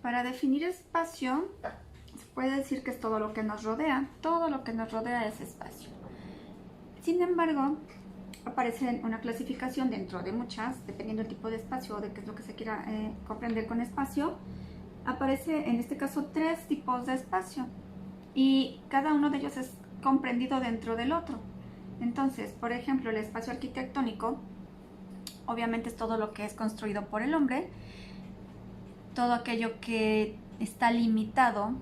para definir espacio, se puede decir que es todo lo que nos rodea. Todo lo que nos rodea es espacio. Sin embargo, aparece una clasificación dentro de muchas, dependiendo del tipo de espacio o de qué es lo que se quiera comprender con espacio. Aparece en este caso 3 tipos de espacio y cada uno de ellos es comprendido dentro del otro. Entonces, por ejemplo, el espacio arquitectónico obviamente es todo lo que es construido por el hombre, todo aquello que está limitado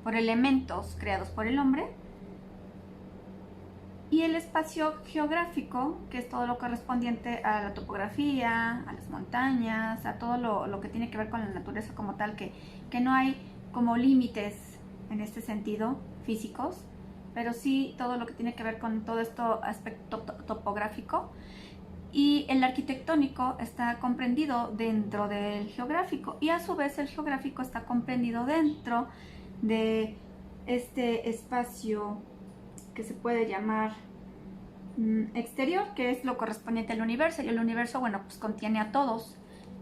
por elementos creados por el hombre. Y el espacio geográfico, que es todo lo correspondiente a la topografía, a las montañas, a todo lo que tiene que ver con la naturaleza como tal, que no hay como límites en este sentido físicos, pero sí todo lo que tiene que ver con todo esto aspecto topográfico. Y el arquitectónico está comprendido dentro del geográfico y a su vez el geográfico está comprendido dentro de este espacio que se puede llamar exterior, que es lo correspondiente al universo, y el universo, bueno, pues contiene a todos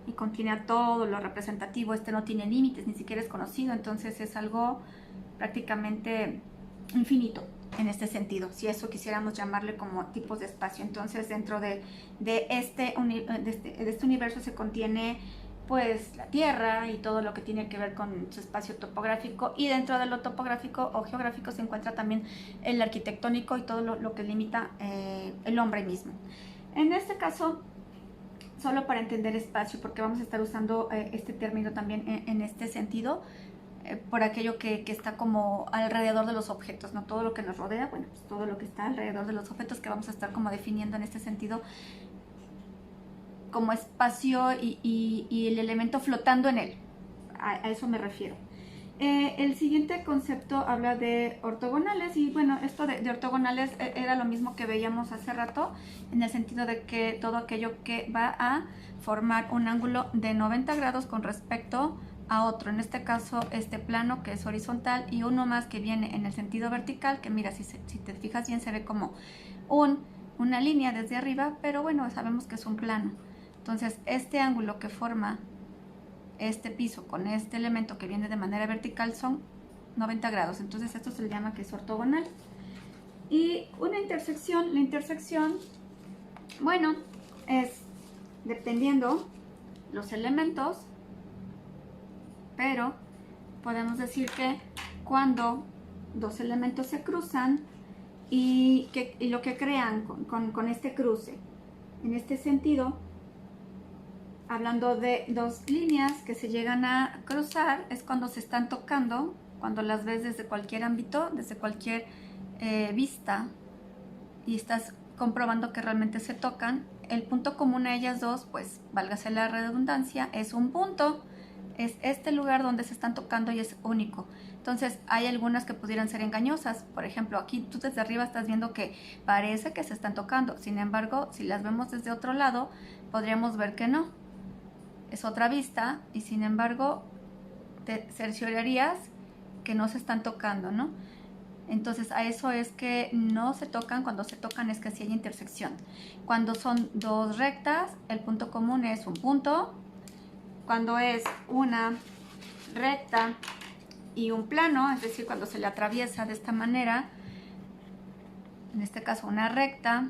y contiene a todo lo representativo. No tiene límites, ni siquiera es conocido, entonces es algo prácticamente infinito en este sentido, si eso quisiéramos llamarle como tipos de espacio. Entonces dentro de este universo se contiene pues la Tierra y todo lo que tiene que ver con su espacio topográfico, y dentro de lo topográfico o geográfico se encuentra también el arquitectónico y todo lo que limita el hombre mismo. En este caso, solo para entender espacio, porque vamos a estar usando este término también en este sentido, por aquello que está como alrededor de los objetos, no todo lo que nos rodea, bueno, pues todo lo que está alrededor de los objetos, que vamos a estar como definiendo en este sentido como espacio y el elemento flotando en él. A eso me refiero. El siguiente concepto habla de ortogonales, y bueno, esto de ortogonales era lo mismo que veíamos hace rato, en el sentido de que todo aquello que va a formar un ángulo de 90 grados con respecto a otro, en este caso este plano que es horizontal, y uno más que viene en el sentido vertical, que mira, si te fijas bien se ve como una línea desde arriba, pero bueno, sabemos que es un plano. Entonces este ángulo que forma este piso con este elemento que viene de manera vertical son 90 grados, entonces esto se le llama que es ortogonal. Y una intersección, la intersección, bueno, es dependiendo los elementos, pero podemos decir que cuando dos elementos se cruzan y lo que crean con este cruce, en este sentido, hablando de dos líneas que se llegan a cruzar, es cuando se están tocando, cuando las ves desde cualquier ámbito, desde cualquier vista, y estás comprobando que realmente se tocan. El punto común a ellas dos, pues válgase la redundancia, es un punto, es este lugar donde se están tocando y es único. Entonces hay algunas que pudieran ser engañosas. Por ejemplo, aquí tú desde arriba estás viendo que parece que se están tocando, sin embargo, si las vemos desde otro lado, podríamos ver que no. Es otra vista y sin embargo te cerciorarías que no se están tocando, ¿no? Entonces a eso es que no se tocan. Cuando se tocan es que sí hay intersección. Cuando son dos rectas, el punto común es un punto. Cuando es una recta y un plano, es decir, cuando se le atraviesa de esta manera, en este caso una recta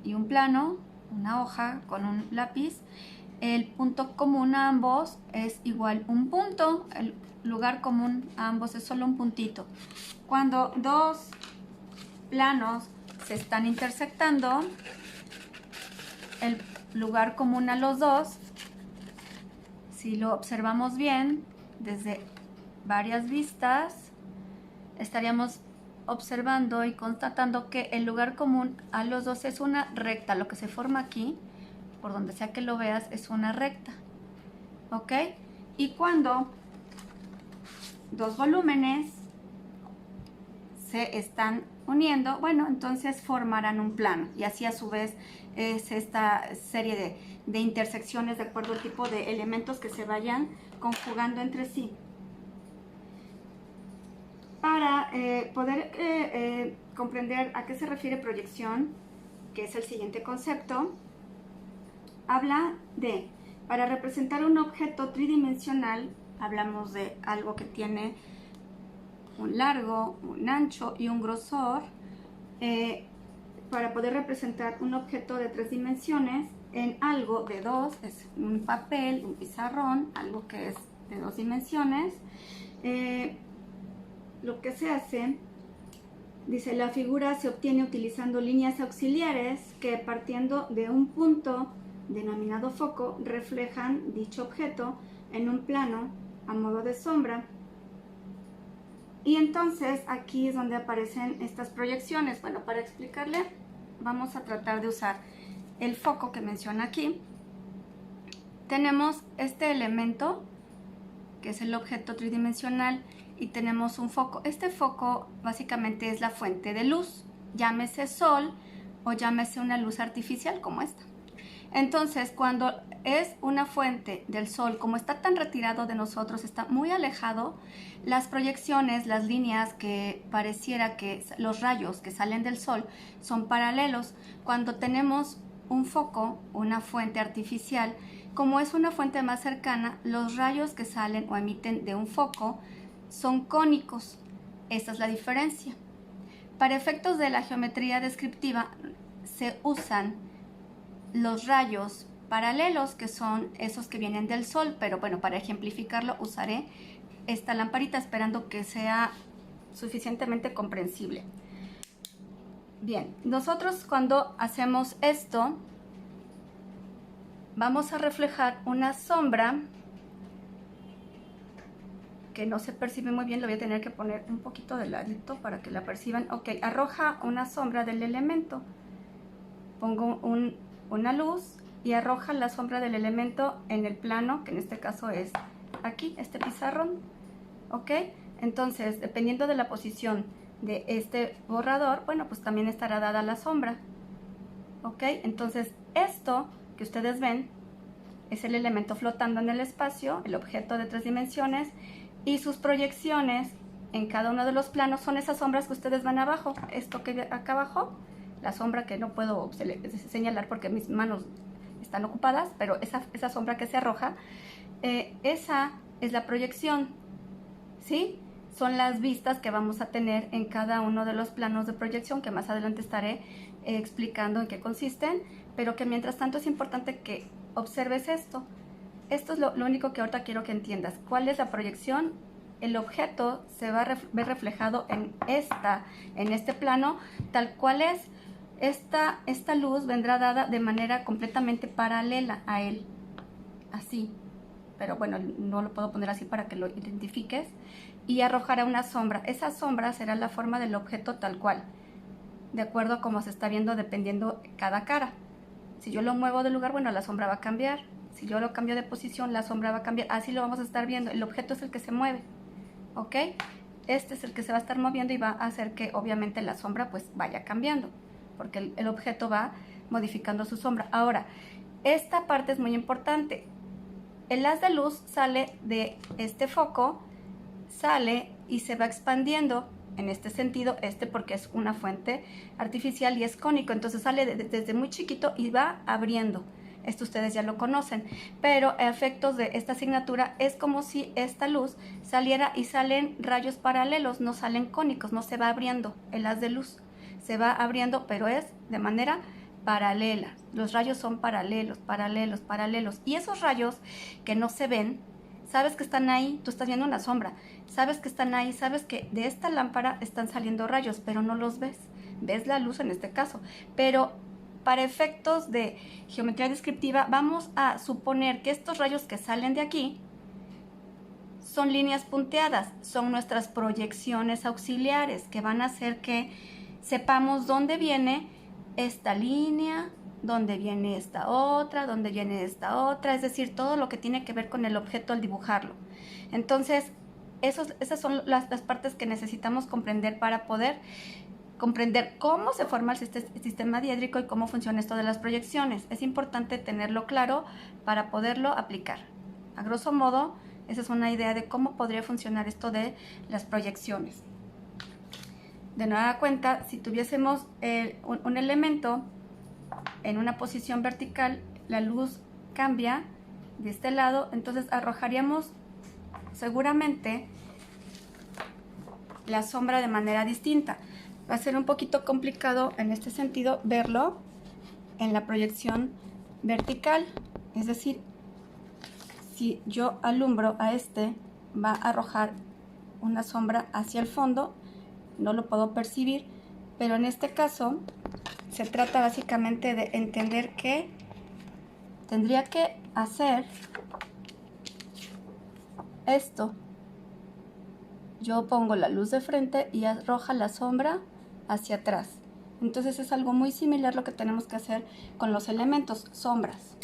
y un plano, una hoja con un lápiz, el punto común a ambos es igual un punto. El lugar común a ambos es solo un puntito. Cuando dos planos se están intersectando, el lugar común a los dos, si lo observamos bien desde varias vistas, estaríamos observando y constatando que el lugar común a los dos es una recta. Lo que se forma aquí, por donde sea que lo veas, es una recta, ¿ok? Y cuando dos volúmenes se están uniendo, bueno, entonces formarán un plano, y así a su vez es esta serie de intersecciones de acuerdo al tipo de elementos que se vayan conjugando entre sí. Para poder comprender a qué se refiere proyección, que es el siguiente concepto, habla de Para representar un objeto tridimensional, hablamos de algo que tiene un largo, un ancho y un grosor. Para poder representar un objeto de 3 dimensiones en algo de 2, es un papel, un pizarrón, algo que es de 2 dimensiones, lo que se hace, dice, la figura se obtiene utilizando líneas auxiliares que, partiendo de un punto denominado foco, reflejan dicho objeto en un plano a modo de sombra. Y entonces aquí es donde aparecen estas proyecciones. Bueno, para explicarle, vamos a tratar de usar el foco que menciona aquí. Tenemos este elemento, que es el objeto tridimensional, y tenemos un foco. Este foco básicamente es la fuente de luz, llámese sol o llámese una luz artificial como esta. Entonces, cuando es una fuente del sol, como está tan retirado de nosotros, está muy alejado, las proyecciones, las líneas que pareciera que los rayos que salen del sol son paralelos. Cuando tenemos un foco, una fuente artificial, como es una fuente más cercana, los rayos que salen o emiten de un foco son cónicos. Esta es la diferencia. Para efectos de la geometría descriptiva se usan los rayos paralelos, que son esos que vienen del sol, pero bueno, para ejemplificarlo usaré esta lamparita esperando que sea suficientemente comprensible. Bien, nosotros cuando hacemos esto vamos a reflejar una sombra que no se percibe muy bien, lo voy a tener que poner un poquito de ladito para que la perciban. Ok, arroja una sombra del elemento. Pongo una luz y arroja la sombra del elemento en el plano, que en este caso es aquí, este pizarrón. Ok, entonces dependiendo de la posición de este borrador, bueno, pues también estará dada la sombra. Ok, entonces esto que ustedes ven es el elemento flotando en el espacio, el objeto de 3 dimensiones, y sus proyecciones en cada uno de los planos son esas sombras que ustedes ven abajo. Esto que ve acá abajo, la sombra que no puedo señalar porque mis manos están ocupadas, pero esa sombra que se arroja, esa es la proyección, ¿sí? Son las vistas que vamos a tener en cada uno de los planos de proyección, que más adelante estaré explicando en qué consisten, pero que mientras tanto es importante que observes esto. Esto es lo único que ahorita quiero que entiendas. ¿Cuál es la proyección? El objeto se va a ver reflejado en este plano, tal cual es. Esta luz vendrá dada de manera completamente paralela a él, así, pero bueno, no lo puedo poner así para que lo identifiques, y arrojará una sombra. Esa sombra será la forma del objeto tal cual, de acuerdo a cómo se está viendo dependiendo cada cara. Si yo lo muevo de lugar, bueno, la sombra va a cambiar. Si yo lo cambio de posición, la sombra va a cambiar. Así lo vamos a estar viendo. El objeto es el que se mueve, ¿ok? Este es el que se va a estar moviendo y va a hacer que obviamente la sombra pues vaya cambiando, porque el objeto va modificando su sombra. Ahora, esta parte es muy importante. El haz de luz sale de este foco, sale y se va expandiendo en este sentido, porque es una fuente artificial y es cónico, entonces sale desde muy chiquito y va abriendo. Esto ustedes ya lo conocen, pero a efectos de esta asignatura es como si esta luz saliera y salen rayos paralelos, no salen cónicos, no se va abriendo el haz de luz, se va abriendo, pero es de manera paralela. Los rayos son paralelos, paralelos, paralelos, y esos rayos que no se ven, sabes que están ahí, tú estás viendo una sombra, sabes que están ahí, sabes que de esta lámpara están saliendo rayos, pero no los ves, ves la luz en este caso, pero para efectos de geometría descriptiva vamos a suponer que estos rayos que salen de aquí son líneas punteadas, son nuestras proyecciones auxiliares que van a hacer que sepamos dónde viene esta línea, dónde viene esta otra, dónde viene esta otra, es decir, todo lo que tiene que ver con el objeto al dibujarlo. Entonces, esas son las partes que necesitamos comprender para poder comprender cómo se forma el sistema diédrico y cómo funciona esto de las proyecciones. Es importante tenerlo claro para poderlo aplicar. A grosso modo, esa es una idea de cómo podría funcionar esto de las proyecciones. De nueva cuenta, si tuviésemos un elemento en una posición vertical, la luz cambia de este lado, entonces arrojaríamos seguramente la sombra de manera distinta. Va a ser un poquito complicado en este sentido verlo en la proyección vertical, es decir, si yo alumbro a este, va a arrojar una sombra hacia el fondo, no lo puedo percibir, pero en este caso se trata básicamente de entender que tendría que hacer esto. Yo pongo la luz de frente y arroja la sombra hacia atrás. Entonces es algo muy similar lo que tenemos que hacer con los elementos, sombras.